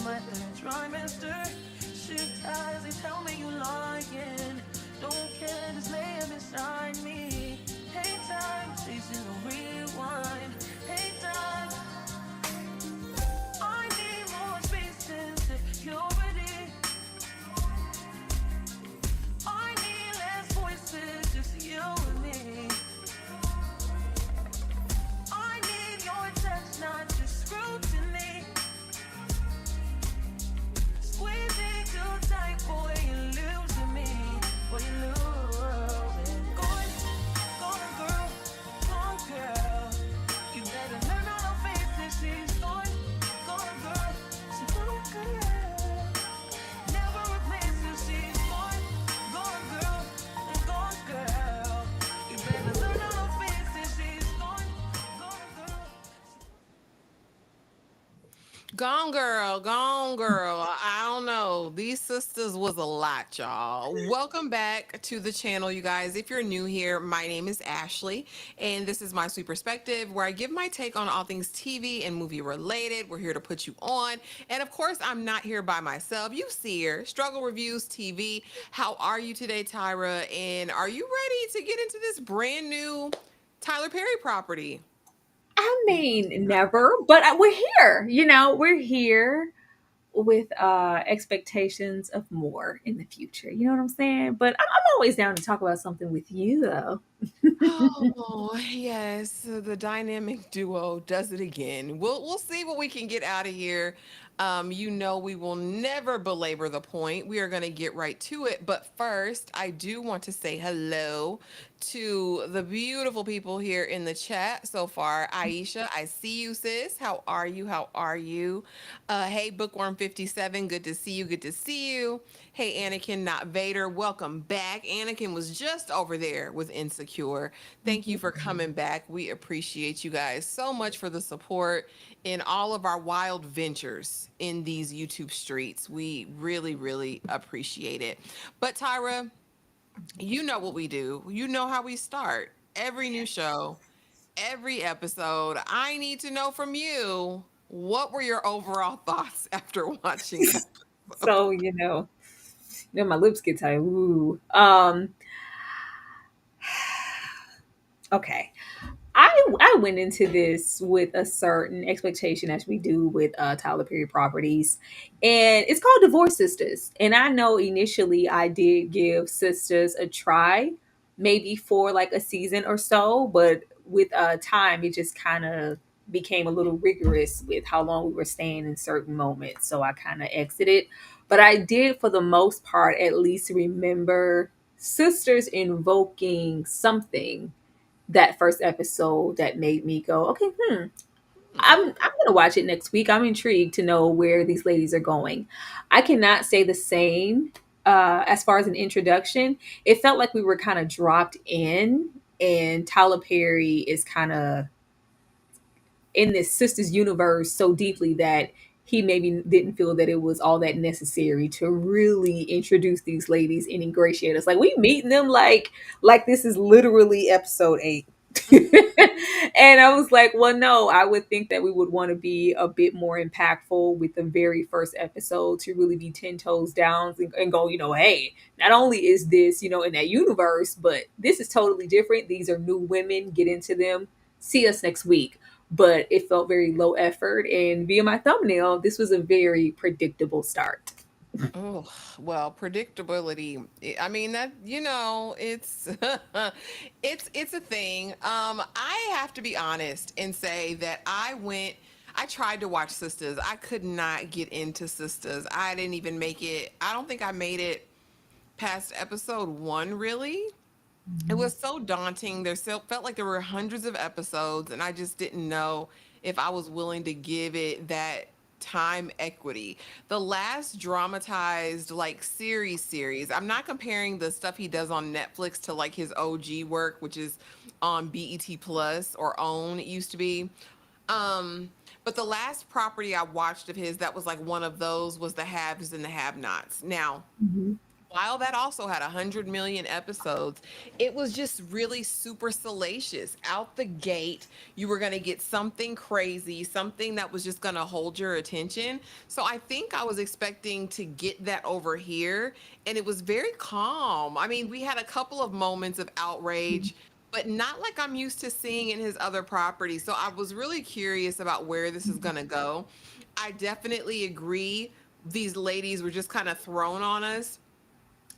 my third trimester. Shift eyes, they tell me you lying. Don't care, just lay it beside me. Hate time, chasing a rewind. Hate time, I need more space and security. I need less voices, just you and me. I need your touch, not just scrutiny. Squeezing too tight, boy, you're losing me. Boy, you're losing. Gone, girl, gone, girl. You better learn how to face this. She's gone, girl, she's gone, girl. Never replace her. She's gone, girl, and gone, girl. You better learn how to face this. She's gone, girl. Gone girl. I don't know. These sisters was a lot, y'all. Welcome back to the channel, you guys. If you're new here, my name is Ashley, and this is my sweet perspective where I give my take on all things TV and movie related. We're here to put you on. And of course, I'm not here by myself. You see her, Struggle Reviews TV. How are you today, Tyra? And are you ready to get into this brand new Tyler Perry property? I mean, never, but we're here. We're here with expectations of more in the future. You know what I'm saying? But I'm always down to talk about something with you, though. Oh, yes, the dynamic duo does it again. We'll see what we can get out of here. We will never belabor the point. We are going to get right to it. But first, I do want to say hello to the beautiful people here in the chat so far. Aisha, I see you, sis. How are you? How are you? Hey, Bookworm 57, good to see you. Good to see you. Hey, Anakin, not Vader. Welcome back. Anakin was just over there with Insecure. Thank you for coming back. We appreciate you guys so much for the support in all of our wild ventures in these YouTube streets. We really, really appreciate it. But Tyra, you know what we do. You know how we start. Every new show, every episode, I need to know from you, what were your overall thoughts after watching the episode? So my lips get tight. Ooh. Okay. I went into this with a certain expectation, as we do with Tyler Perry properties, and it's called Divorce Sisters. And I know initially I did give Sisters a try, maybe for like a season or so, but with time, it just kind of became a little rigorous with how long we were staying in certain moments. So I kind of exited, but I did, for the most part, at least remember Sisters invoking something that first episode that made me go, okay, I'm gonna watch it next week. I'm intrigued to know where these ladies are going. I cannot say the same as far as an introduction. It felt like we were kind of dropped in, and Tyler Perry is kind of in this sisters universe so deeply that he maybe didn't feel that it was all that necessary to really introduce these ladies and ingratiate us. Like, we meeting them like this is literally episode 8. And I was like, well, no, I would think that we would want to be a bit more impactful with the very first episode to really be 10 toes down and go, hey, not only is this, in that universe, but this is totally different. These are new women. Get into them. See us next week. But it felt very low effort. And via my thumbnail, this was a very predictable start. Oh, well, predictability. I mean that, it's it's a thing. I have to be honest and say that I tried to watch Sisters. I could not get into Sisters. I didn't even make it. I don't think I made it past episode 1 really. It was so daunting. There still felt like there were hundreds of episodes, and I just didn't know if I was willing to give it that time equity. The last dramatized like series. I'm not comparing the stuff he does on Netflix to like his OG work, which is on BET Plus or OWN, it used to be. But the last property I watched of his that was like one of those was The Haves and the Have Nots. Now, Mhm. while that also had 100 million episodes, it was just really super salacious. Out the gate, you were going to get something crazy, something that was just going to hold your attention. So I think I was expecting to get that over here, and it was very calm. I mean, we had a couple of moments of outrage, but not like I'm used to seeing in his other properties. So I was really curious about where this is going to go. I definitely agree. These ladies were just kind of thrown on us,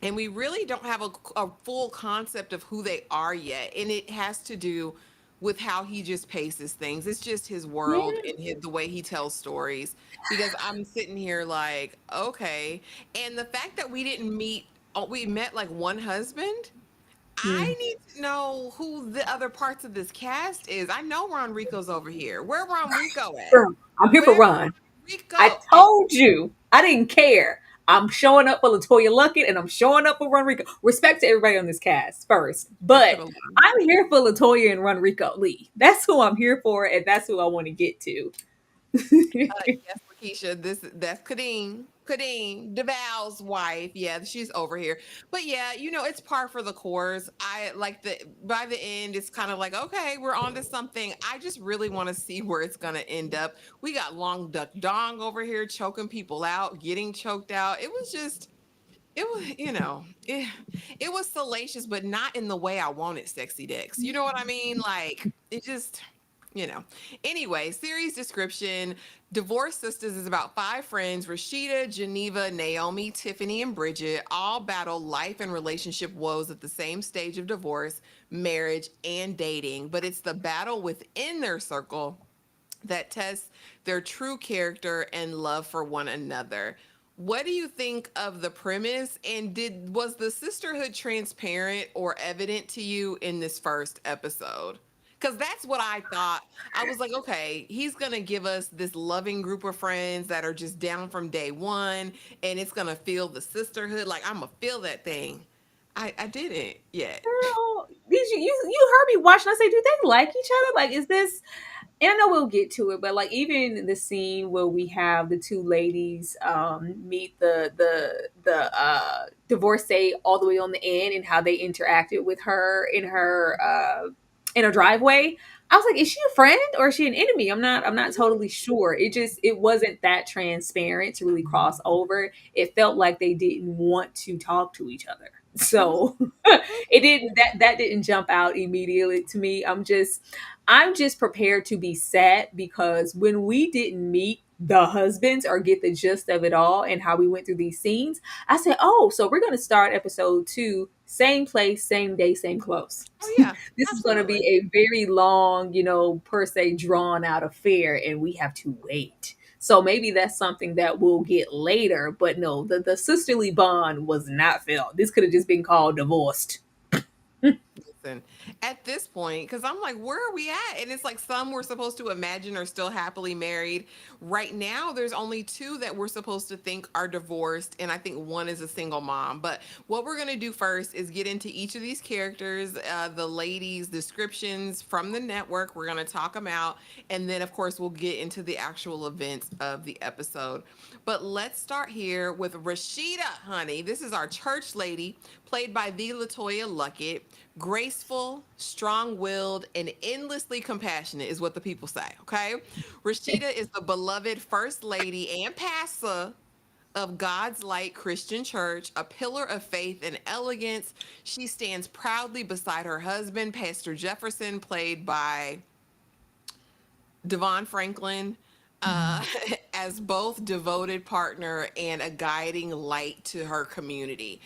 and we really don't have a full concept of who they are yet, and it has to do with how he just paces things. It's just his world Yeah. and the way he tells stories, because I'm sitting here like, okay. And the fact that we didn't meet, we met like one husband. Hmm. I need to know who the other parts of this cast is. I know Ron Rico's over here. Where Ron Rico at? Girl, I'm here for Where Ron. I Rico? told you I didn't care. I'm showing up for Latoya Luckett and I'm showing up for Run Rico. Respect to everybody on this cast first, Where but I'm here for Latoya and Run Rico Lee. That's who I'm here for, and that's who I want to get to. Yes, Lakeisha, that's Kadeem. Kadeem, DeVal's wife. Yeah, she's over here. But yeah, it's par for the course. I like the by the end, it's kind of like, okay, we're on to something. I just really want to see where it's gonna end up. We got Long Duck Dong over here choking people out, getting choked out. It was, it was salacious, but not in the way I wanted sexy dicks. You know what I mean? Like, it just, you know. Anyway, series description. Divorce Sisters is about five friends: Rasheda, Geneva, Naomi, Tiffany, and Bridgette, all battle life and relationship woes at the same stage of divorce, marriage, and dating. But it's the battle within their circle that tests their true character and love for one another. What do you think of the premise? And was the sisterhood transparent or evident to you in this first episode? Because that's what I thought. I was like, okay, he's going to give us this loving group of friends that are just down from day one, and it's going to feel the sisterhood. Like, I'm going to feel that thing. I didn't yet. Girl, did you heard me watching? I say, do they like each other? Like, is this? And I know we'll get to it, but like even the scene where we have the two ladies meet the divorcee all the way on the end, and how they interacted with her in her driveway. I was like, is she a friend or is she an enemy? I'm not totally sure. It wasn't that transparent to really cross over. It felt like they didn't want to talk to each other. Mhm. So it didn't that didn't jump out immediately to me. I'm just prepared to be sad, because when we didn't meet the husbands or get the gist of it all and how we went through these scenes, I said, oh, so we're going to start episode 2, same place, same day, same clothes. Oh, yeah, This is going to be absolutely. a very long, per se, drawn out affair, and we have to wait. So maybe that's something that we'll get later. But no, the sisterly bond was not felt. This could have just been called divorced. Listen, at this point, because I'm like, where are we at? And it's like some we're supposed to imagine are still happily married. Right now, there's only two that we're supposed to think are divorced, and I think one is a single mom. But what we're gonna do first is get into each of these characters, the ladies' descriptions from the network. We're gonna talk them out, and then of course we'll get into the actual events of the episode. But let's start here with Rasheda, honey. This is our church lady, played by the Latoya Luckett. Graceful, strong willed, and endlessly compassionate is what the people say, okay? Rashida is the beloved first lady and pastor of God's Light Christian Church, a pillar of faith and elegance. She stands proudly beside her husband, Pastor Jefferson, played by Devon Franklin, uh, as both devoted partner and a guiding light to her community.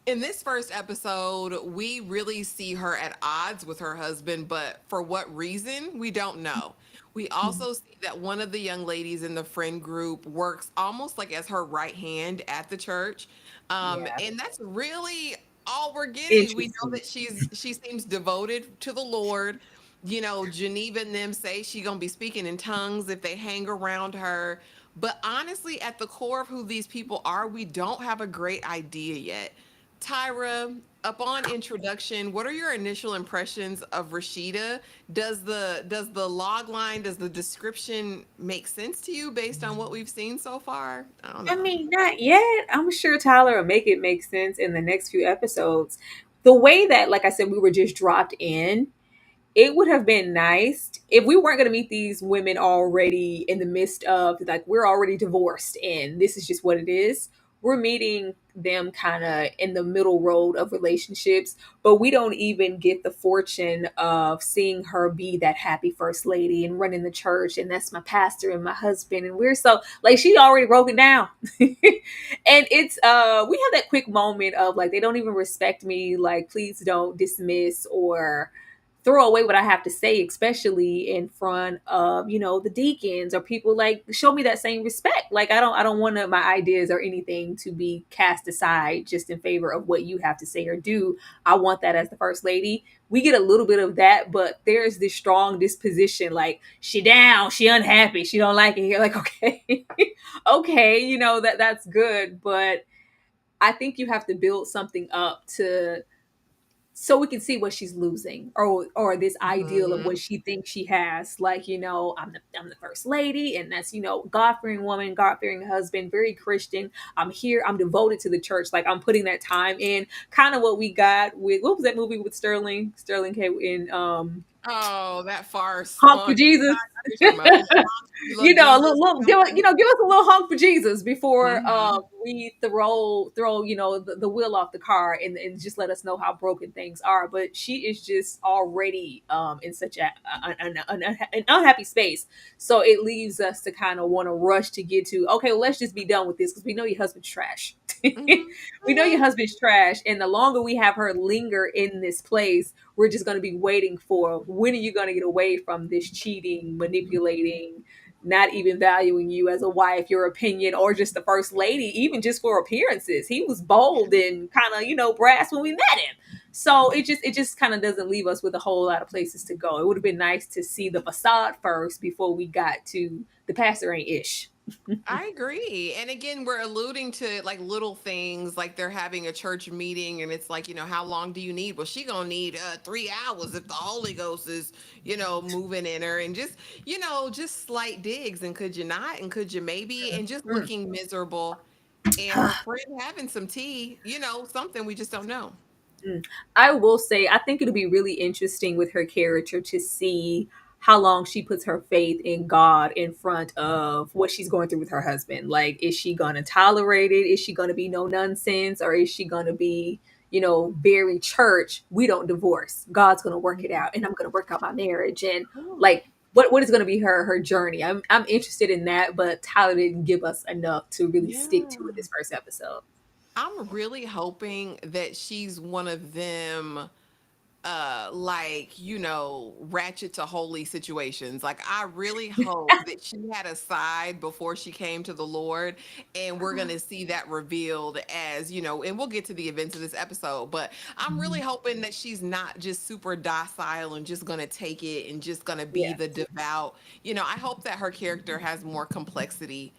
In this first episode, we really see her at odds with her husband, but for what reason, we don't know. We also see that one of the young ladies in the friend group works almost like as her right hand at the church. Yeah, And that's really all we're getting. We know interesting. that she seems devoted to the Lord. Geneva and them say she gonna be speaking in tongues if they hang around her. But honestly, at the core of who these people are, we don't have a great idea yet. Tyra, upon introduction, what are your initial impressions of Rashida? Does the log line, does the description make sense to you based on what we've seen so far? I don't I know. mean, not yet. I'm sure Tyler will make it make sense in the next few episodes. The way that, like I said, we were just dropped in, it would have been nice if we weren't going to meet these women already in the midst of, like, we're already divorced and this is just what it is. We're meeting them kind of in the middle road of relationships, but we don't even get the fortune of seeing her be that happy first lady and running the church, and that's my pastor and my husband, and we're so, like, she already broken down. And it's we have that quick moment of, like, they don't even respect me, like, please don't dismiss or throw away what I have to say, especially in front of, the deacons or people. Like, show me that same respect. Like, I don't want my ideas or anything to be cast aside just in favor of what you have to say or do. I want that as the first lady. We get a little bit of that, but there's this strong disposition, like, she down, she unhappy, she don't like it. You're like, okay, okay, that's good, but I think you have to build something up to, so we can see what she's losing, or this ideal of Mhm. what she thinks she has. Like, I'm the first lady, and that's, God-fearing woman, God-fearing husband, very Christian. I'm here, I'm devoted to the church, like, I'm putting that time in. Kind of what we got with, what was that movie with Sterling K in, Oh, that farce Honk for on Jesus. I know what you're talking about. You love A Jesus little, or something. give us a little honk for Jesus before Mhm. we throw the wheel off the car, and just let us know how broken things are. But she is just already in such an unhappy space, so it leaves us to kind of want to rush to get to, okay, well, let's just be done with this, because we know your husband's trash. Mhm. We know your Mhm. husband's trash, and the longer we have her linger in this place, we're just going to be waiting for, when are you going to get away from this cheating, manipulating, not even valuing you as a wife, your opinion, or just the first lady, even just for appearances. He was bold and kind of, brass when we met him. So it just kind of doesn't leave us with a whole lot of places to go. It would have been nice to see the facade first before we got to the pastor ain't ish. I agree. And again, we're alluding to like little things, like they're having a church meeting and it's like, how long do you need? Well, she gonna need 3 hours if the Holy Ghost is, moving in her, and just, just slight digs, and could you not, and could you maybe, and just Mm. looking miserable, and her friend having some tea, something we just don't know. Mm. I will say, I think it'll be really interesting with her character to see how long she puts her faith in God in front of what she's going through with her husband. Like, is she going to tolerate it? Is she going to be no nonsense? Or is she going to be, very church? We don't divorce. God's going to work it out, and I'm going to work out my marriage. And, Ooh. like, what is going to be her journey? I'm interested in that, but Tyler didn't give us enough to really stick to Yeah. it this first episode. I'm really hoping that she's one of them, like, ratchet to holy situations. Like, I really hope that she had a side before she came to the Lord, and we're gonna see that revealed as, and we'll get to the events of this episode, but I'm really hoping that she's not just super docile and just gonna take it and just gonna be Yeah. the devout. I hope that her character has more complexity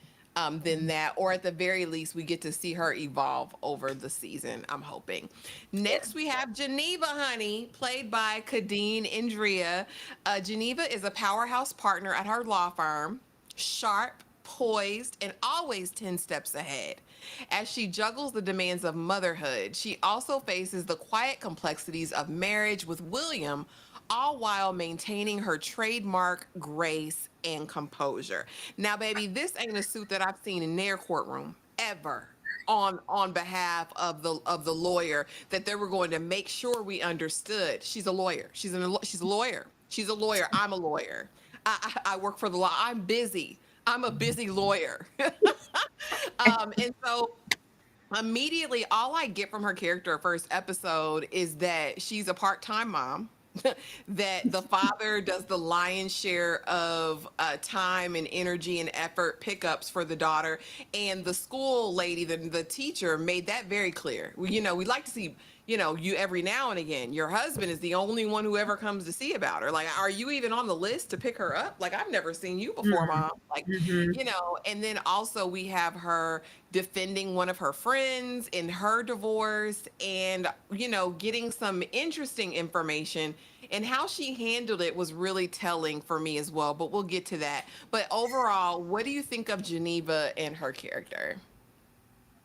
than that, or at the very least, we get to see her evolve over the season. I'm hoping. Yeah. Next, we have Geneva, honey, played by Kadeen Indria. Geneva is a powerhouse partner at her law firm, sharp, poised, and always 10 steps ahead. As she juggles the demands of motherhood, she also faces the quiet complexities of marriage with William, all while maintaining her trademark grace and composure. Now, baby, this ain't a suit that I've seen in their courtroom ever on behalf of the lawyer, that they were going to make sure we understood. She's a lawyer. She's a lawyer. She's a lawyer. I'm a lawyer. I work for the law. I'm busy. I'm a busy lawyer. And so immediately, all I get from her character first episode is that she's a part-time mom, that the father does the lion's share of time and energy and effort pickups for the daughter, and the school lady, the teacher, made that very clear. We like to see, you every now and again. Your husband is the only one who ever comes to see about her. Like, are you even on the list to pick her up? Like, I've never seen you before, mom. Like, Mm-hmm. and then also we have her defending one of her friends in her divorce and, getting some interesting information, and how she handled it was really telling for me as well. But we'll get to that. But overall, what do you think of Geneva and her character?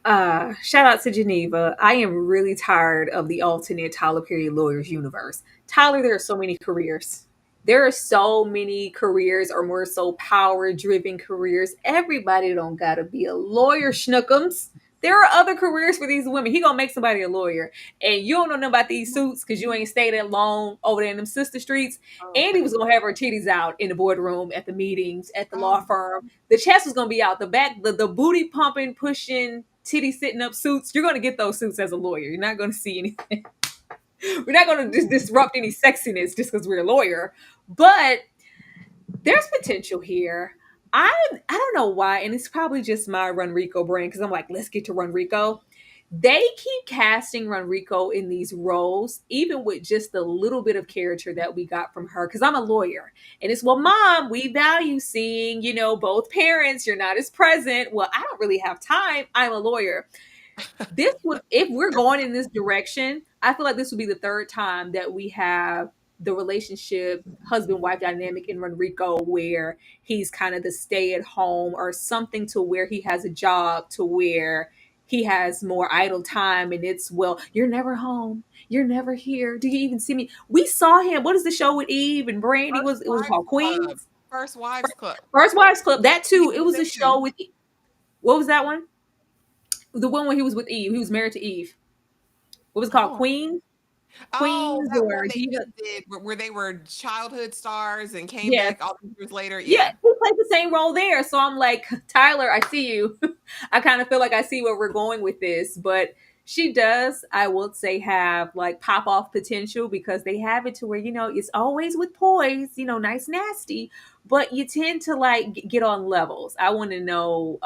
Shout out to Geneva. I am really tired of the alternate Tyler Perry lawyers universe. Tyler, there are so many careers. There are so many careers, or more so power driven careers. Everybody don't gotta be a lawyer, schnookums. There are other careers for these women. He gonna make somebody a lawyer. And you don't know nothing about these suits because you ain't stayed that long over there in them sister streets. Oh, And he was gonna have her titties out in the boardroom, at the meetings, at the law oh, firm. The chest was gonna be out. The back, the booty pumping, pushing, titty sitting up suits. You're gonna get those suits as a lawyer. You're not gonna see anything. We're not gonna disrupt any sexiness just because we're a lawyer. But there's potential here. I don't know why, and it's probably just my Runrico brain because I'm like, let's get to Runrico. They keep casting Runrico in these roles, even with just the little bit of character that we got from her. Because I'm a lawyer, and it's, well, mom, we value seeing, both parents. You're not as present. Well, I don't really have time. I'm a lawyer. This would, if we're going in this direction, I feel like this would be the third time that we have the relationship husband wife dynamic in Renrico where he's kind of the stay at home or something, to where he has a job, to where he has more idle time, and it's, well, you're never home, you're never here, do you even see me? We saw him, what is the show with Eve and Brandy, First it was Wives called Club. Queens. First Wives Club. First Wives Club, that He too, it was was there a show too. with, what was that one? The one where he was with Eve, he was married to Eve. What was it called? Oh, Queens that or one they Diva? just did where they were childhood stars and came Yes. back all these years later. Yeah, Yeah. he played the same role there. So I'm like, Tyler, I see you. I kind of feel like I see where we're going with this. But she does, I would say, have like pop off potential, because they have it to where, it's always with poise, nice, nasty, but you tend to like get on levels. I want to know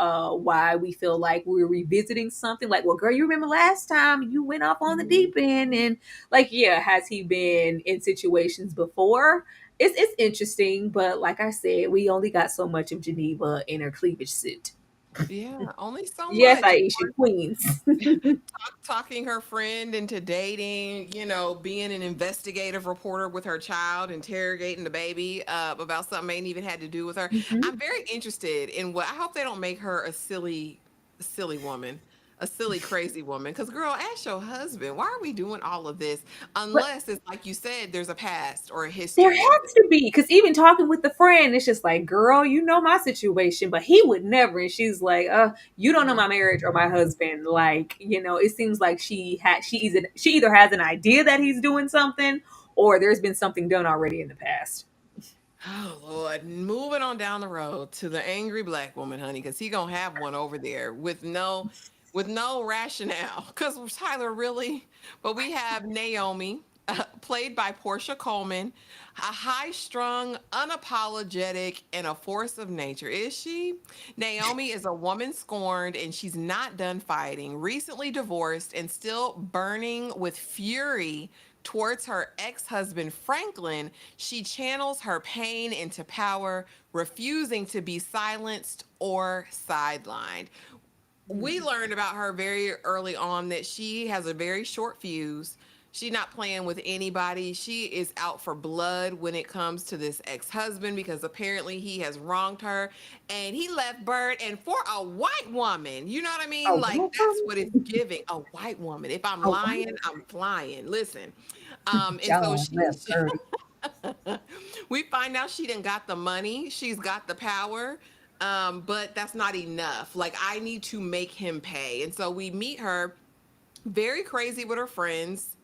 why we feel like we're revisiting something like, well, girl, you remember last time you went off on the deep end, and like, yeah, has he been in situations before? It's interesting, but like I said, we only got so much of Geneva in her cleavage suit. Yeah, only so Yes, much. Aisha, Queens. Talking her friend into dating, being an investigative reporter with her child, interrogating the baby about something ain't even had to do with her. Mhm. I'm very interested in what I hope they don't make her a silly woman, a silly, crazy woman. Because, girl, ask your husband, why are we doing all of this? But Unless it's like you said, there's a past or a there history of has it. to be, because even talking with the friend, it's just like, girl, you know my situation, but he would never. And she's like, you don't know Mm. my marriage or my husband. Like, it seems like she either has an idea that he's doing something, or there's been something done already in the past. Oh Lord, moving on down the road to the angry black woman, honey, because he gonna have one over there with no rationale. Because Tyler, really, but we have Naomi, played by Portia Coleman, a high-strung, unapologetic, and a force of nature. Is she? Naomi is a woman scorned, and she's not done fighting. Recently divorced and still burning with fury towards her ex-husband Franklin, she channels her pain into power, refusing to be silenced or sidelined. We learned about her very early on that she has a very short fuse. She's not playing with anybody. She is out for blood when it comes to this ex-husband, because apparently he has wronged her and he left Bird, and for a white woman, you know what I Oh, mean? Like, that's what it's giving, a white woman. If I'm oh, lying, I'm flying. Listen. And so John she left Birdie. we find out she didn't got the money, she's got the power, but that's not enough. Like, I need to make him pay. And so we meet her very crazy with her friends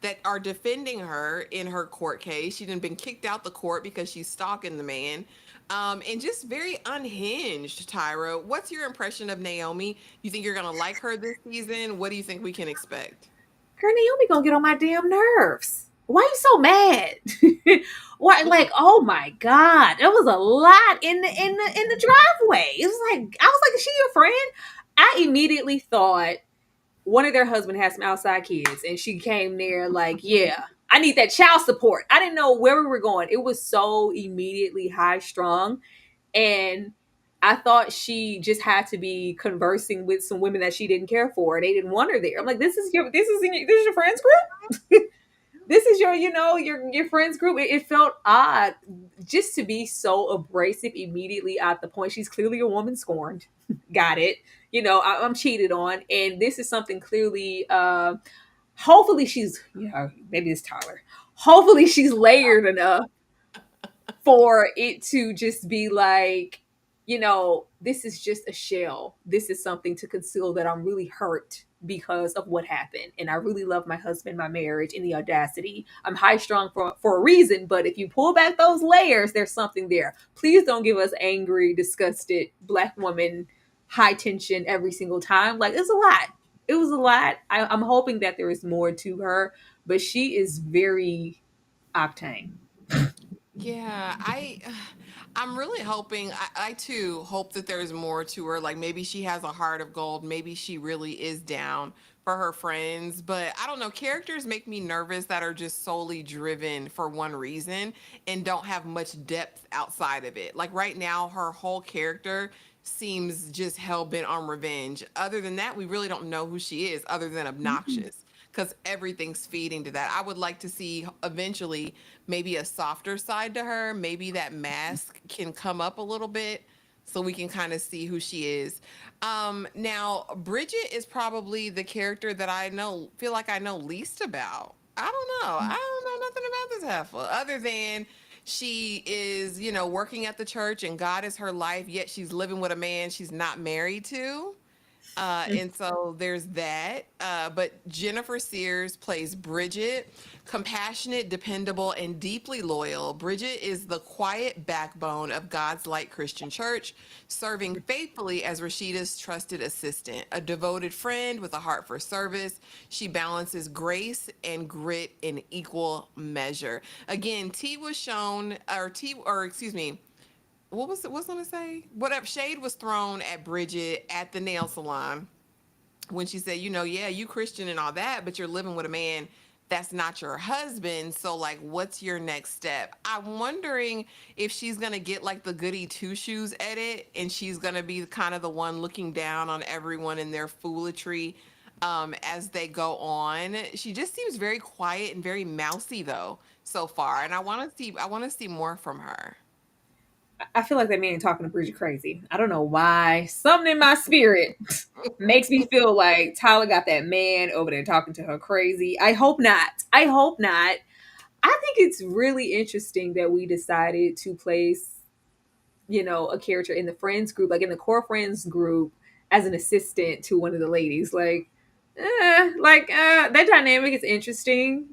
that are defending her in her court case. She'd been kicked out the court because she's stalking the man. And just very unhinged. Tyra, what's your impression of Naomi? You think you're gonna like her this season? What do you think we can expect? Girl, Naomi gonna get on my damn nerves. Why you so mad? Why, like, oh my god, there was a lot in the driveway. It was like, I was like, is she your friend? I immediately thought one of their husband had some outside kids, and she came there like, yeah, I need that child support. I didn't know where we were going. It was so immediately high strung, and I thought she just had to be conversing with some women that she didn't care for. They didn't want her there. I'm like, this is your friends group. This is your, your friends group. It felt odd just to be so abrasive immediately at the point. She's clearly a woman scorned. Got it. I'm cheated on, and this is something clearly. Hopefully she's, maybe it's Tyler. Hopefully she's layered enough for it to just be like, this is just a shell. This is something to conceal that I'm really hurt because of what happened. And I really love my husband, my marriage, and the audacity. I'm high strung for a reason, but if you pull back those layers, there's something there. Please don't give us angry, disgusted Black woman, high tension every single time. Like, it's a lot. It was a lot. I'm hoping that there is more to her, but she is very octane. Yeah, I'm really hoping I too hope that there's more to her. Like maybe she has a heart of gold. Maybe she really is down for her friends. But I don't know. Characters make me nervous that are just solely driven for one reason and don't have much depth outside of it. Like right now, her whole character seems just hell bent on revenge. Other than that, we really don't know who she is, other than Mhm. obnoxious. Because everything's feeding to that. I would like to see eventually maybe a softer side to her. Maybe that mask can come up a little bit so we can kind of see who she is. Now Bridgette is probably the character that feel like I know least about. I don't know. I don't know nothing about this heifer other than she is, working at the church and God is her life, yet she's living with a man she's not married to. And so there's that. But Jennifer Sears plays Bridgette, compassionate, dependable, and deeply loyal. Bridgette is the quiet backbone of God's Light Christian Church, serving faithfully as Rasheda's trusted assistant, a devoted friend with a heart for service. She balances grace and grit in equal measure. Again, T was shown, or excuse me, what was it? What's gonna say? Whatever shade was thrown at Bridgette at the nail salon when she said, yeah, you Christian and all that, but you're living with a man that's not your husband. So, like, what's your next step? I'm wondering if she's gonna get like the goody two shoes edit, and she's gonna be kind of the one looking down on everyone and their foolery as they go on. She just seems very quiet and very mousy though so far, and I want to see more from her. I feel like that man talking to Bridget crazy. I don't know why. Something in my spirit makes me feel like Tyler got that man over there talking to her crazy. I hope not. I hope not. I think it's really interesting that we decided to place, a character in the friends group, like in the core friends group, as an assistant to one of the ladies. That dynamic is interesting.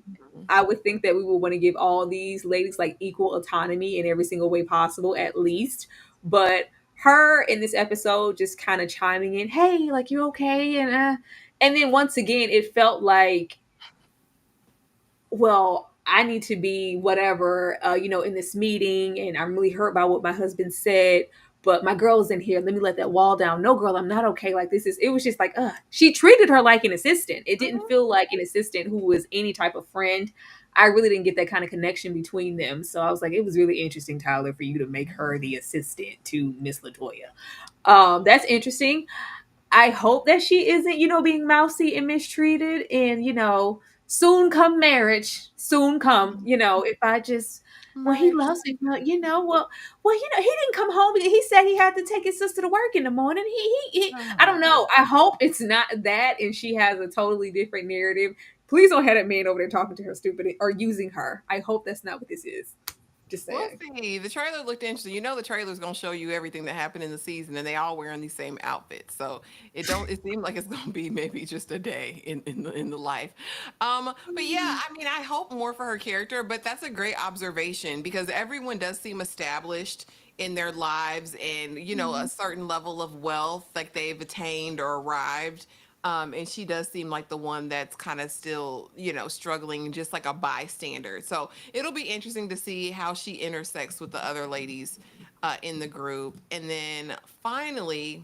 I would think that we would want to give all these ladies like equal autonomy in every single way possible, at least. But her in this episode just kind of chiming in, "Hey, like you okay?" And then once again, it felt like, well, I need to be whatever, in this meeting, and I'm really hurt by what my husband said. But my girl is in here. Let me let that wall down. No, girl, I'm not okay. Like this is. It was just like, she treated her like an assistant. It didn't feel like an assistant who was any type of friend. I really didn't get that kind of connection between them. So I was like, it was really interesting, Tyler, for you to make her the assistant to Miss Latoya. That's interesting. I hope that she isn't, being mousy and mistreated. And, soon come marriage, soon come, if I just, well, he Right. loves me, but, he didn't come home. He said he had to take his sister to work in the morning. I don't know. I hope it's not that. And she has a totally different narrative. Please don't have that man over there talking to her stupid or using her. I hope that's not what this is. Just We'll saying. see. The trailer looked interesting. The trailer's gonna show you everything that happened in the season, and they all wearing these same outfits. So it don't. It seemed like it's gonna be maybe just a day in the life. But yeah, I mean, I hope more for her character. But that's a great observation because everyone does seem established in their lives, and a Mhm. certain level of wealth, like they've attained or arrived. And she does seem like the one that's kind of still, struggling, just like a bystander. So it'll be interesting to see how she intersects with the other ladies in the group. And then finally,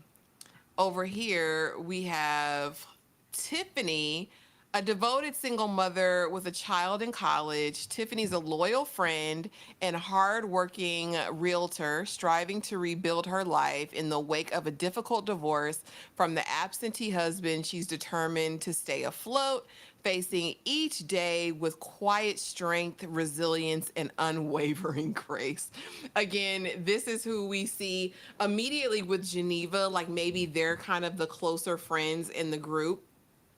over here, we have Tiffany, a devoted single mother with a child in college. Tiffany's a loyal friend and hardworking realtor striving to rebuild her life in the wake of a difficult divorce from the absentee husband. She's determined to stay afloat, facing each day with quiet strength, resilience, and unwavering grace. Again, this is who we see immediately with Geneva, like maybe they're kind of the closer friends in the group,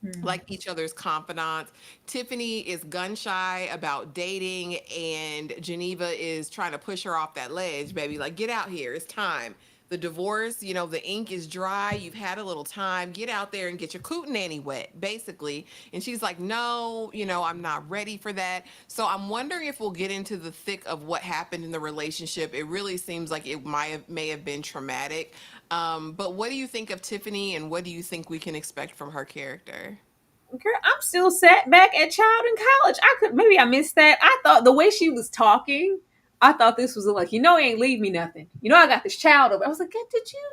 Mhm. like each other's confidants. Tiffany is gun shy about dating, and Geneva is trying to push her off that ledge, baby. Like, get out here. It's time. The divorce, the ink is dry. You've had a little time. Get out there and get your cootenanny wet, basically. And she's like, no, I'm not ready for that. So I'm wondering if we'll get into the thick of what happened in the relationship. It really seems like it may have been traumatic. But what do you think of Tiffany, and what do you think we can expect from her character? Girl, I'm still sat back at child in college. Maybe I missed that. I thought the way she was talking, I thought this was like, he ain't leave me nothing. I got this child over. I was like, did you?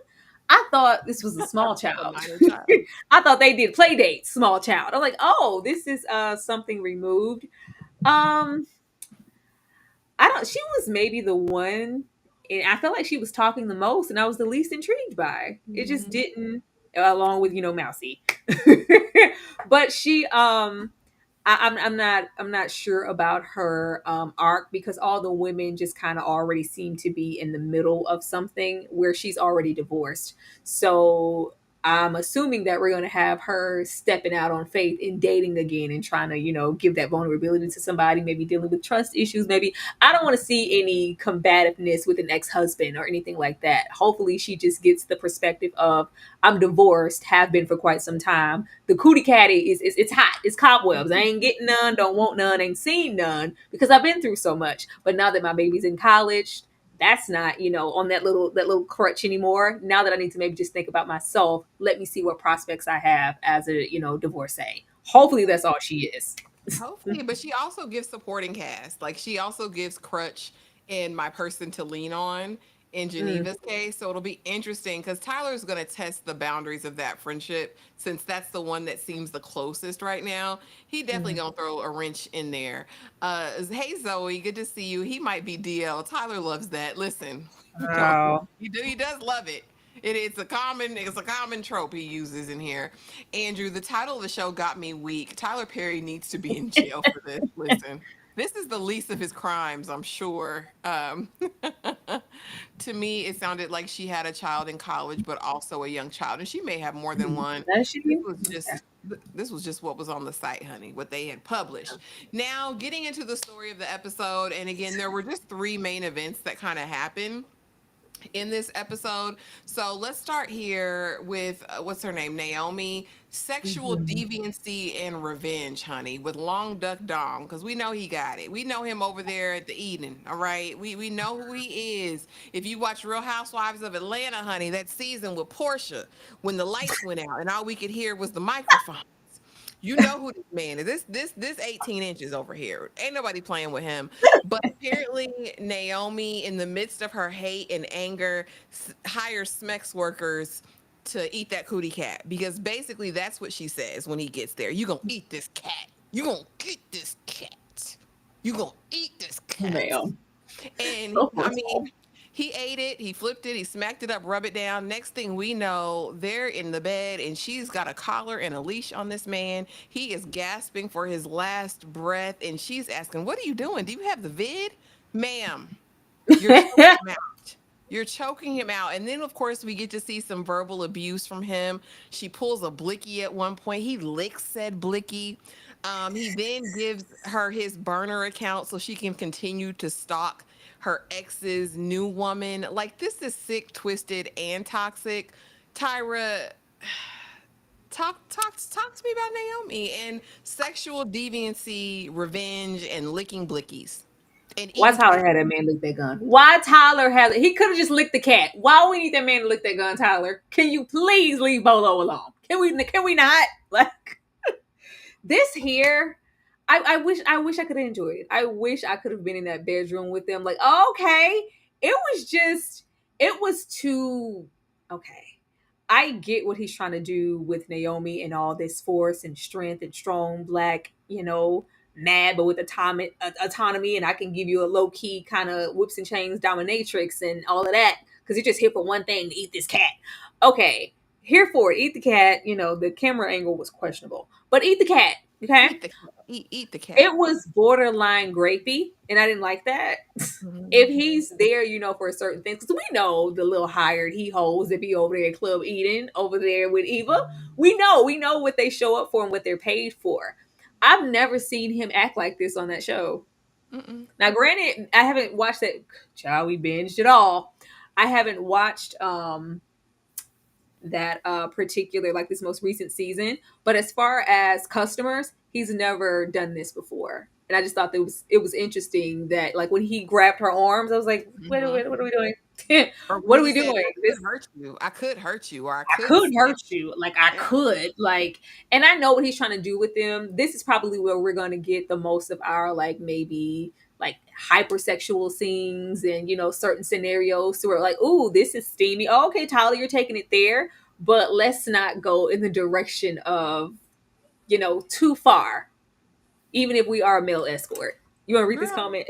I thought this was a small A child. minor child. I thought they did play dates, small child. I'm like, oh, this is something removed. Um, I don't. She was maybe the one, and I felt like she was talking the most, and I was the least intrigued by. It just Mhm. didn't, along with Mousy, but she I'm not sure about her arc because all the women just kind of already seem to be in the middle of something where she's already divorced. So I'm assuming that we're going to have her stepping out on faith and dating again and trying to, give that vulnerability to somebody, maybe dealing with trust issues. Maybe I don't want to see any combativeness with an ex-husband or anything like that. Hopefully she just gets the perspective of I'm divorced, have been for quite some time. The cootie catty is it's hot. It's cobwebs. I ain't getting none, don't want none, ain't seen none because I've been through so much. But now that my baby's in college, that's not, on that little crutch anymore. Now that I need to maybe just think about myself, let me see what prospects I have as a, divorcee. Hopefully that's all she is. Hopefully, but she also gives supporting cast. Like, she also gives crutch and my person to lean on in Mm, Geneva's case. So it'll be interesting because Tyler's going to test the boundaries of that friendship since that's the one that seems the closest right now. He definitely mm. going to throw a wrench in there. Hey, Zoe, good to see you. He might be DL. Tyler loves that. Listen, no, Oh. he does love it. It's a common trope he uses in here. Andrew, the title of the show got me weak. Tyler Perry needs to be in jail for this. Listen, this is the least of his crimes, I'm sure. To me, it sounded like she had a child in college, but also a young child, and she may have more than one. Does she? This was Okay. just this was just what was on the site, honey, what they had published. Now, getting into the story of the episode, and again, there were just three main events that kind of happened in this episode. So let's start here with what's her name? Naomi. Sexual Mhm. deviancy and revenge, honey, with Long Duck Dong, because we know he got it. We know him over there at the Eden, all right? We know who he is. If you watch Real Housewives of Atlanta, honey, that season with Portia, when the lights went out and all we could hear was the microphone. You know who this man is. This 18 inches over here. Ain't nobody playing with him. But apparently Naomi, in the midst of her hate and anger, hires Smex workers to eat that cootie cat. Because basically that's what she says when he gets there. You gonna eat this cat. You gonna eat this cat. You gonna eat this cat. Ma'am. And So I forceful. mean, he ate it, he flipped it, he smacked it up, rub it down. Next thing we know, they're in the bed and she's got a collar and a leash on this man. He is gasping for his last breath and she's asking, "What are you doing? Do you have the vid?" Ma'am, you're choking him out. You're choking him out. And then, of course, we get to see some verbal abuse from him. She pulls a blicky at one point. He licks said blicky. He then gives her his burner account so she can continue to stalk her ex's new woman. Like, this is sick, twisted, and toxic. Tyra, talk to me about Naomi and sexual deviancy, revenge, and licking blickies and Why eating Tyler cat. had that man lick that gun? Why Tyler had he could have just licked the cat. Why we need that man to lick that gun, Tyler? Can you please leave Bolo alone? Can we not? Like this here, I wish I could have enjoyed it. I wish I could have been in that bedroom with them. Like, okay. It was too okay. I get what he's trying to do with Naomi and all this force and strength and strong black, mad but with autonomy, and I can give you a low key kind of whips and chains dominatrix and all of that because you're just here for one thing, to eat this cat. Okay, here for it, eat the cat. The camera angle was questionable, but eat the cat. Okay, Eat the cat. Eat the cat. it was borderline grapey, and I didn't like that. Mhm. If he's there, for a certain thing, because we know the little hired he holds if he over there at Club Eden over there with Eva. We know what they show up for and what they're paid for. I've never seen him act like this on that show. Mm-mm. Now, granted, I haven't watched that. Child, we binged it all. I haven't watched that particular, like, this most recent season, but as far as customers, he's never done this before, and I just thought that it was interesting that, like, when he grabbed her arms, I was like, what, Mhm. what are we doing? Or What when are he we said, doing? "I This could hurt you. I could hurt you, or I I could could snap." hurt you. Like, I Yeah. could. Like, and I know what he's trying to do with them. This is probably where we're going to get the most of our, like, maybe like hypersexual scenes and, certain scenarios where, like, ooh, this is steamy. Oh, okay, Tyler, you're taking it there. But let's not go in the direction of, too far, even if we are a male escort. You want to read this Girl, comment?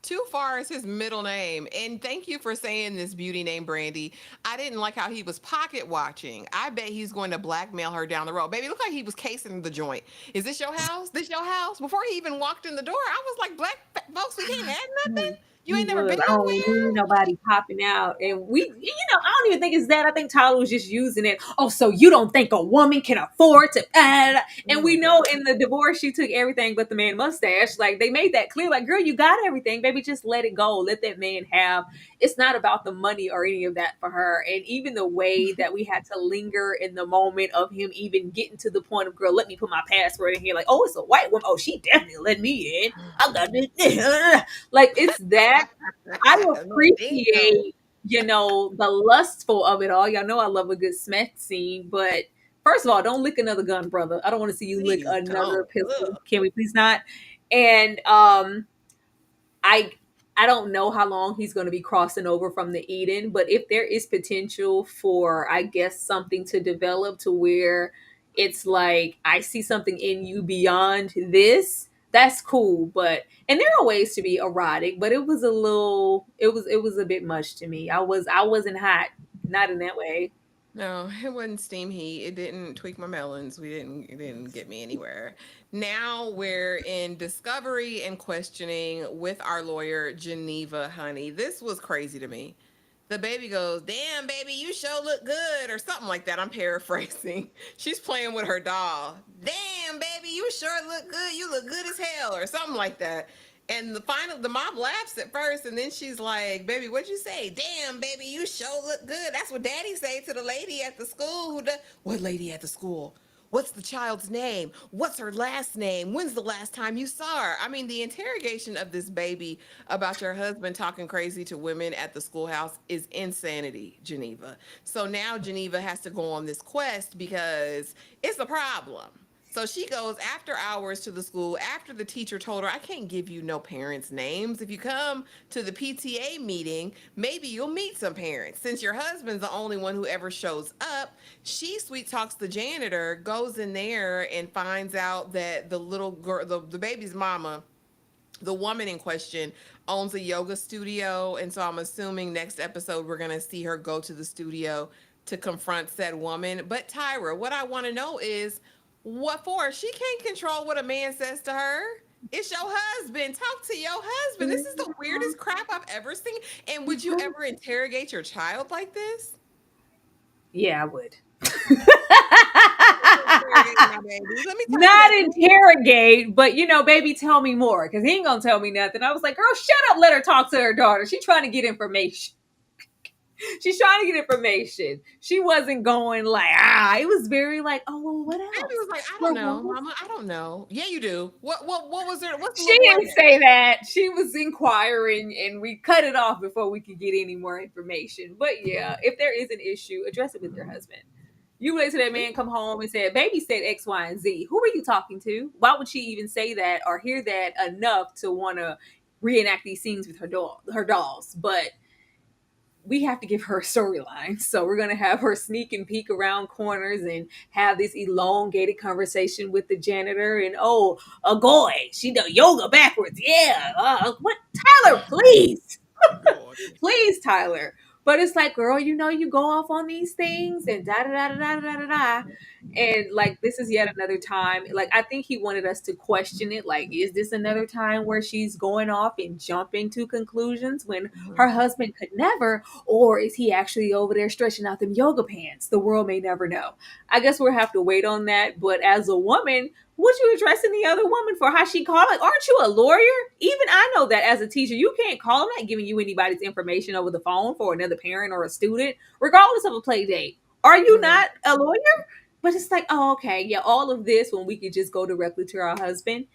Too Far is his middle name. And thank you for saying this beauty name, Brandy. I didn't like how he was pocket watching. I bet he's going to blackmail her down the road. Baby, look like he was casing the joint. Is this your house? This your house? Before he even walked in the door, I was like, black folks, we can't have nothing. You He ain't never was. been I don't need nowhere. nobody popping out. And I don't even think it's that. I think Tyler was just using it. Oh, so you don't think a woman can afford to? And we Oh, know God. in the divorce, she took everything but the man mustache. Like, they made that clear. Like, girl, you got everything, baby. Just let it go. Let that man have. It's not about the money or any of that for her. And even the way that we had to linger in the moment of him even getting to the point of, girl, let me put my password in here. Like, oh, it's a white woman. Oh, she definitely let me in. I got this. Like, it's that. I No, damn. appreciate, the lustful of it all. Y'all know I love a good smack scene, but first of all, don't lick another gun, brother. I don't want to see you lick Please another don't. pistol. Ugh. Can we please not? And I I don't know how long he's going to be crossing over from the Eden, but if there is potential for, I guess, something to develop to where it's like, I see something in you beyond this, that's cool. But and there are ways to be erotic, but it was a bit much to me. I wasn't hot, not in that way. No, it wasn't steam heat. It didn't tweak my melons. It didn't get me anywhere. Now we're in discovery and questioning with our lawyer, Geneva, honey. This was crazy to me. The baby goes, "Damn, baby, you sure look good," or something like that. I'm paraphrasing. She's playing with her doll. "Damn, baby, you sure look good. You look good as hell," or something like that. And the mom laughs at first, and then she's like, "Baby, what'd you say?" "Damn, baby, you sure look good." That's what Daddy say to the lady at the school who does. What lady at the school? What's the child's name? What's her last name? When's the last time you saw her? I mean, the interrogation of this baby about your husband talking crazy to women at the schoolhouse is insanity, Geneva. So now Geneva has to go on this quest because it's a problem. So she goes after hours to the school after the teacher told her, "I can't give you no parents' names. If you come to the PTA meeting, maybe you'll meet some parents. Since your husband's the only one who ever shows up," she sweet talks the janitor, goes in there and finds out that the little girl, the baby's mama, the woman in question, owns a yoga studio. And so I'm assuming next episode we're going to see her go to the studio to confront said woman. But Tyra, what I want to know is, what for? She can't control what a man says to her. It's your husband. Talk to your husband. This is the weirdest crap I've ever seen. And would you ever interrogate your child like this? Yeah, I would. Interrogate my baby. Let me tell you Not that. interrogate, but, baby, tell me more, because he ain't gonna tell me nothing. I was like, girl, shut up, let her talk to her daughter. She's trying to get information. She's trying to get information. She wasn't going like, it was very like, oh, well, what Baby else? was like, "I don't Well, know, mama. I don't know." Yeah, you do. What was there? What's the she little boy didn't name? say that. She was inquiring, and we cut it off before we could get any more information. But yeah, if there is an issue, address it with your husband. You wait till that man come home and said, "Baby said X, Y, and Z." Who are you talking to? Why would she even say that or hear that enough to want to reenact these scenes with her dolls? But we have to give her a storyline. So we're gonna have her sneak and peek around corners and have this elongated conversation with the janitor. And oh, a goy, she does yoga backwards. Yeah, what? Tyler, please, God. please, Tyler. But it's like, girl, you know, you go off on these things and da da da da da da da da. And like, this is yet another time. Like, I think he wanted us to question it. Like, is this another time where she's going off and jumping to conclusions when her Mhm. husband could never? Or is he actually over there stretching out them yoga pants? The world may never know. I guess we'll have to wait on that. But as a woman, what you addressing the other woman for? How she called? Like, aren't you a lawyer? Even I know that as a teacher, you can't call. I'm not giving you anybody's information over the phone for another parent or a student, regardless of a play date. Are you Right. not a lawyer? But it's like, oh, okay, yeah, all of this when we could just go directly to our husband.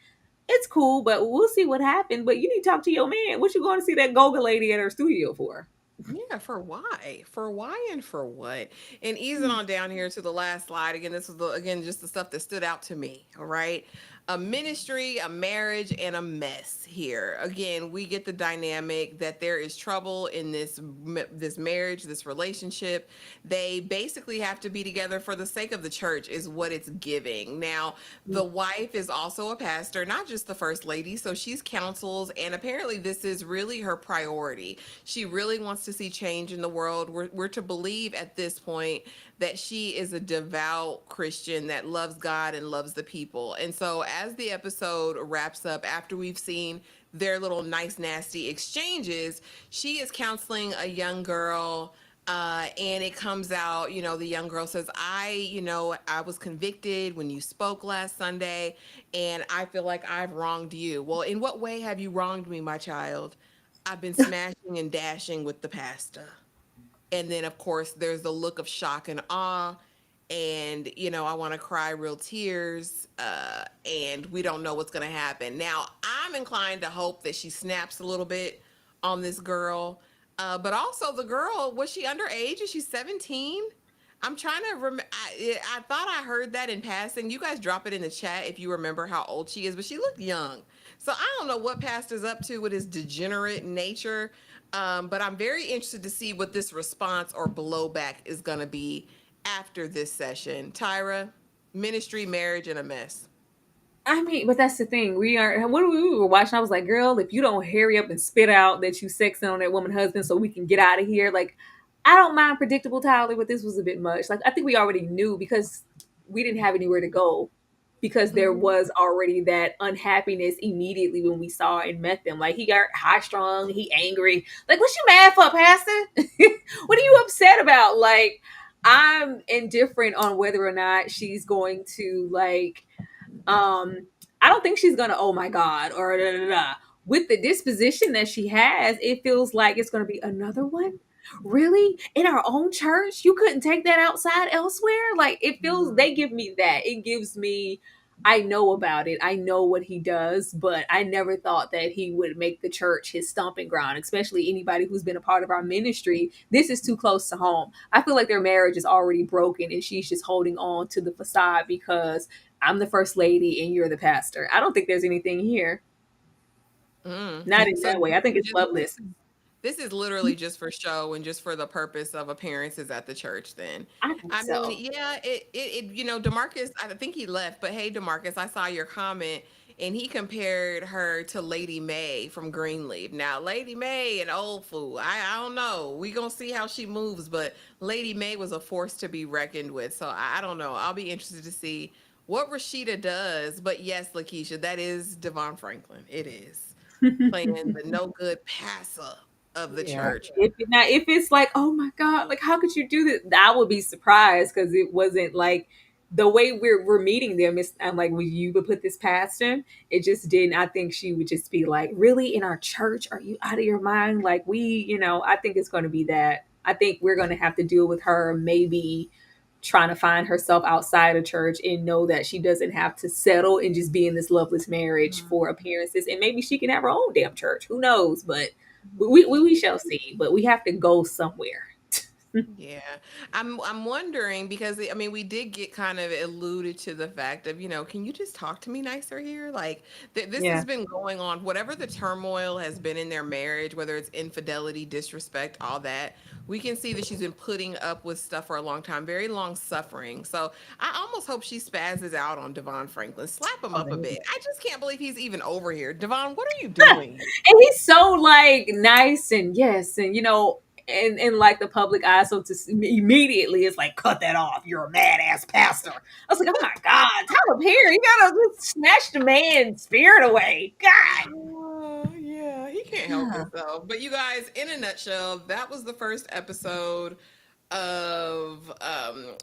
It's cool, but we'll see what happens. But you need to talk to your man. What you going to see that Goga lady at her studio for? Yeah, for why? For why and for what? And easing on down here to the last slide. Again, this was again just the stuff that stood out to me. All right. A ministry, a marriage, and a mess here. Again, we get the dynamic that there is trouble in this marriage, this relationship. They basically have to be together for the sake of the church, is what it's giving. Now, the wife is also a pastor, not just the first lady. So she's counsels, and apparently this is really her priority. She really wants to see change in the world. We're to believe at this point that she is a devout Christian that loves God and loves the people. And so, as the episode wraps up, after we've seen their little nice, nasty exchanges, she is counseling a young girl. And it comes out, the young girl says, I was convicted when you spoke last Sunday, and I feel like I've wronged you. Well, in what way have you wronged me, my child? I've been smashing and dashing with the pasta. And then, of course, there's the look of shock and awe. And, I want to cry real tears. And we don't know what's going to happen. Now, I'm inclined to hope that she snaps a little bit on this girl. But also, the girl, was she underage? Is she 17? I'm trying to remember. I thought I heard that in passing. You guys drop it in the chat if you remember how old she is, but she looked young. So I don't know what Pastor's up to with his degenerate nature, but I'm very interested to see what this response or blowback is going to be after this session. Tyra, ministry, marriage, and a mess. I mean, but that's the thing. What we were watching, I was like, girl, if you don't hurry up and spit out that you sexing on that woman husband so we can get out of here, like, I don't mind predictable Tyler, but this was a bit much. Like, I think we already knew because we didn't have anywhere to go because there Mhm. was already that unhappiness immediately when we saw and met them. Like, he got high strung, he angry. Like, what you mad for, Pastor? What are you upset about? Like, I'm indifferent on whether or not she's going to, like, I don't think she's gonna, oh my God, or da, da, da. With the disposition that she has, it feels like it's gonna be another one. Really? In our own church? You couldn't take that outside elsewhere? Like, it feels, Mhm. they give me that. It gives me, I know about it. I know what he does, but I never thought that he would make the church his stomping ground, especially anybody who's been a part of our ministry. This is too close to home. I feel like their marriage is already broken and she's just holding on to the facade because I'm the first lady and you're the pastor. I don't think there's anything here. Mm. Not in So that way. I think it's loveless. this is literally just for show and just for the purpose of appearances at the church then. I think I mean, so. yeah, DeMarcus, I think he left, but hey, DeMarcus, I saw your comment and he compared her to Lady May from Greenleaf. Now, Lady May, an old fool. I don't know. We gonna see how she moves, but Lady May was a force to be reckoned with. So I don't know. I'll be interested to see what Rashida does. But yes, Lakeisha, that is Devon Franklin. It is playing the no good passer of the Yeah. church. If it's like, oh my God, like how could you do this? I would be surprised because it wasn't like the way we're meeting them. I'm like, would you would put this past him? It just didn't. I think she would just be like, really in our church? Are you out of your mind? Like I think it's going to be that. I think we're going to have to deal with her maybe trying to find herself outside of church and know that she doesn't have to settle and just be in this loveless marriage for appearances. And maybe she can have her own damn church. Who knows? But we shall see. But we have to go somewhere. Yeah, I'm wondering because I mean we did get kind of alluded to the fact of can you just talk to me nicer here? Like this Yeah. has been going on. Whatever the turmoil has been in their marriage, whether it's infidelity, disrespect, all that, we can see that she's been putting up with stuff for a long time, very long suffering. So I almost hope she spazzes out on Devon Franklin, slap him Oh, up that a would be bit. I nice. just can't believe he's even over here. Devon, what are you doing? And he's so like nice and yes, and in like the public eye. So to immediately, it's like, cut that off. You're a mad ass pastor. I was like, oh my god, Tyler Perry, you gotta just snatch the man's spirit away. God. Yeah, he can't help Yeah. himself. But you guys, in a nutshell, that was the first episode of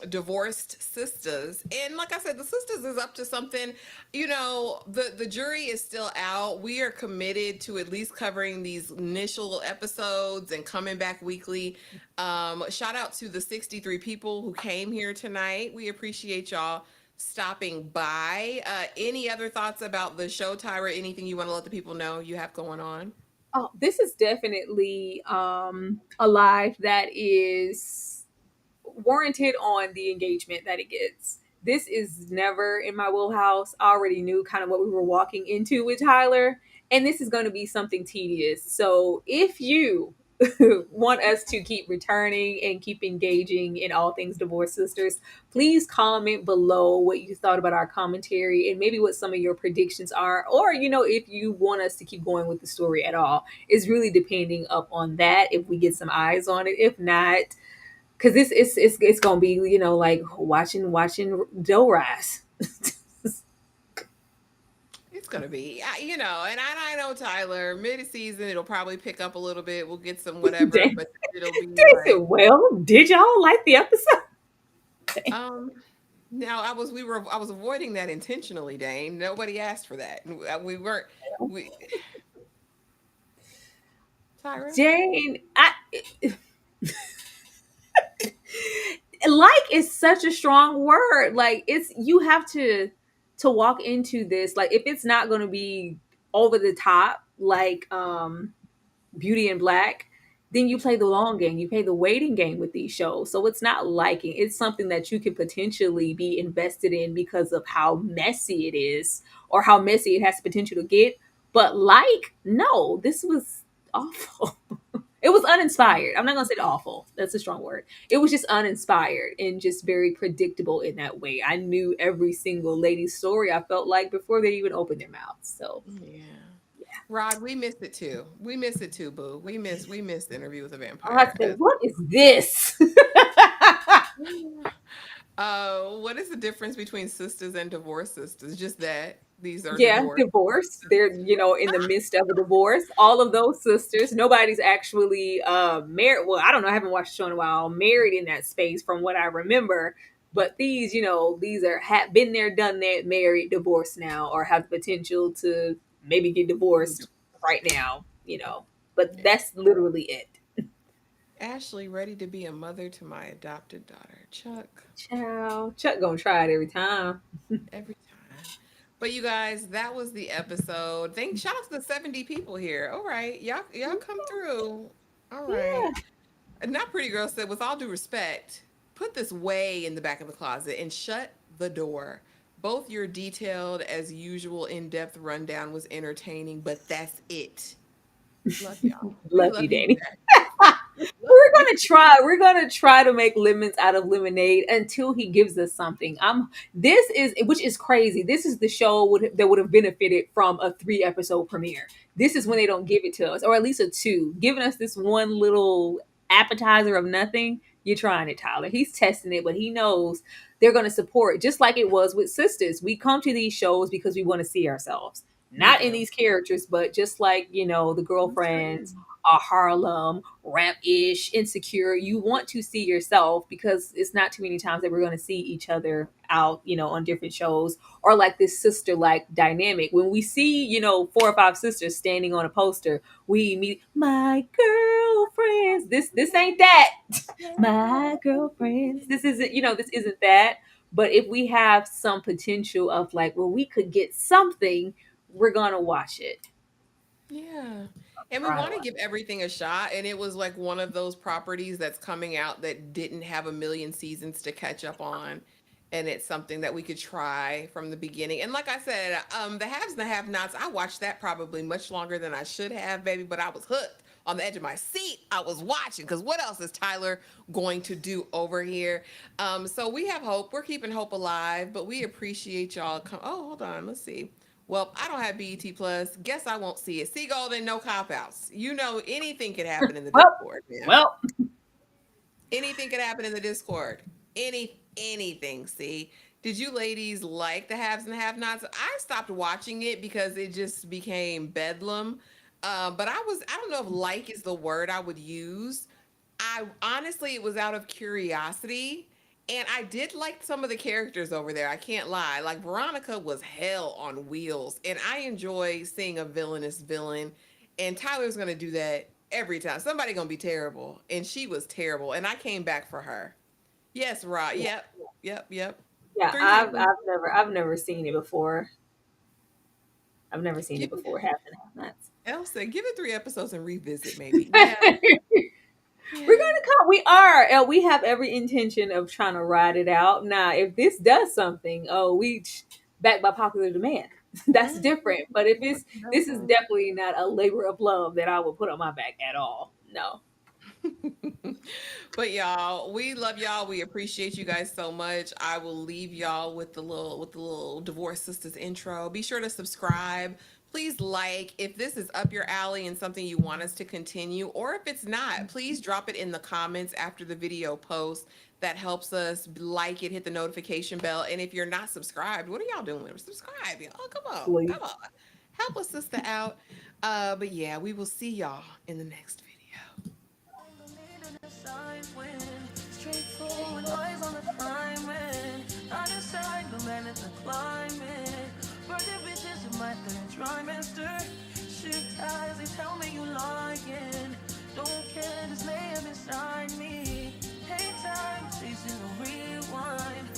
Divorced Sistas. And like I said, the Sistas is up to something. The jury is still out. We are committed to at least covering these initial episodes and coming back weekly. Shout out to the 63 people who came here tonight. We appreciate y'all stopping by. Any other thoughts about the show, Tyra? Anything you want to let the people know you have going on? Oh, this is definitely a live that is warranted on the engagement that it gets. This is never in my wheelhouse. I already knew kind of what we were walking into with Tyler, and this is going to be something tedious. So if you want us to keep returning and keep engaging in all things Divorce Sisters, please comment below what you thought about our commentary and maybe what some of your predictions are, or if you want us to keep going with the story at all. It's really depending up on that if we get some eyes on it. If not, because this it's gonna be like watching dough rise. It's gonna be, and I know Tyler. Mid-season, it'll probably pick up a little bit. We'll get some whatever, They but it'll be said, like, well, did y'all like the episode? um. Now I was avoiding that intentionally, Dane. Nobody asked for that. We weren't. We Tyra. Jane, like is such a strong word. Like it's you have to walk into this like if it's not going to be over the top like Beauty and Black, then you play the long game. You play the waiting game with these shows. So it's not liking. It's something that you could potentially be invested in because of how messy it is or how messy it has the potential to get. But like, no, this was awful. It was uninspired. I'm not gonna say awful. That's a strong word. It was just uninspired and just very predictable in that way. I knew every single lady's story. I felt like before they even opened their mouths. So Yeah. Rod, we missed it too. We missed it too, boo. We missed the interview with a I vampire. said, "What is this?" What is the difference between sisters and divorced sisters? Just that these are Yeah, divorced. divorce. They're, in the midst of a divorce. All of those sisters, nobody's actually married. Well, I don't know. I haven't watched the show in a while. Married in that space, from what I remember. But these, these are been there, done that, married, divorced now, or have the potential to maybe get divorced right now. But Yeah. that's literally it. Ashley ready to be a mother to my adopted daughter. Chuck, Ciao. Chuck gonna try it every time. every time. But you guys, that was the episode. Shout out to the 70 people here. All right. Y'all come through. All right. Yeah. And Not Pretty Girl said, with all due respect, put this way in the back of the closet and shut the door. Both your detailed, as usual, in-depth rundown was entertaining, but that's it. Love y'all. We Love you, love you Danny. back. We're gonna try to make lemons out of lemonade until he gives us something. This is which is crazy. This is the show that would have benefited from a 3 episode premiere. This is when they don't give it to us, or at least a two, giving us this one little appetizer of nothing. You're trying it, Tyler. He's testing it, but he knows they're gonna support, just like it was with Sisters. We come to these shows because we want to see ourselves. We Not in do. these characters, but just like, the That's girlfriends, right. Harlem, rap-ish, insecure. You want to see yourself because it's not too many times that we're going to see each other out, on different shows or like this sister-like dynamic. When we see, 4 or 5 sisters standing on a poster, we meet my girlfriends. This ain't that. My girlfriends. This isn't that. But if we have some potential of like, well, we could get something, we're gonna watch it. Yeah. And we Try to want to watch. give everything a shot. And it was like one of those properties that's coming out that didn't have a million seasons to catch up on. And it's something that we could try from the beginning. And like I said, the haves and the have nots, I watched that probably much longer than I should have, baby, but I was hooked on the edge of my seat. I was watching because what else is Tyler going to do over here? So we have hope. We're keeping hope alive, but we appreciate y'all. Oh, hold on. Let's see. Well, I don't have BET Plus. Guess I won't see it. See, Golden, no cop outs. You know, anything could happen in the Well, Discord, man. well, Anything could happen in the Discord. Anything. See, did you ladies like the haves and the have-nots? I stopped watching it because it just became bedlam. But I don't know if like is the word I would use. I honestly, it was out of curiosity. And I did like some of the characters over there. I can't lie. Like Veronica was hell on wheels. And I enjoy seeing a villainous villain. And Tyler's gonna do that every time. Somebody gonna be terrible. And she was terrible. And I came back for her. Yes, Rod. yeah, Yep. yeah. Three seasons. I've never seen it before. I've never seen it Give before. Half and half nuts. Elsa, give it 3 episodes and revisit maybe. Yeah. We're Yeah. gonna come. We are. We have every intention of trying to ride it out. Now, if this does something, back by popular demand. That's Mhm. different. But if it's this is No. definitely not a labor of love that I would put on my back at all. No. But y'all, we love y'all. We appreciate you guys so much. I will leave y'all with the little Divorce Sisters intro. Be sure to subscribe. Please like if this is up your alley and something you want us to continue, or if it's not, please drop it in the comments after the video post. That helps us like it, hit the notification bell. And if you're not subscribed, what are y'all doing? Subscribe, y'all. Please. Come on. Help a sister out. But yeah, we will see y'all in the next video. Straightforward, eyes on the timing. Other side, no man is the climate. Birthday bitches in my third trimester. Shift ties, they tell me you lying. Don't care, just lay beside me.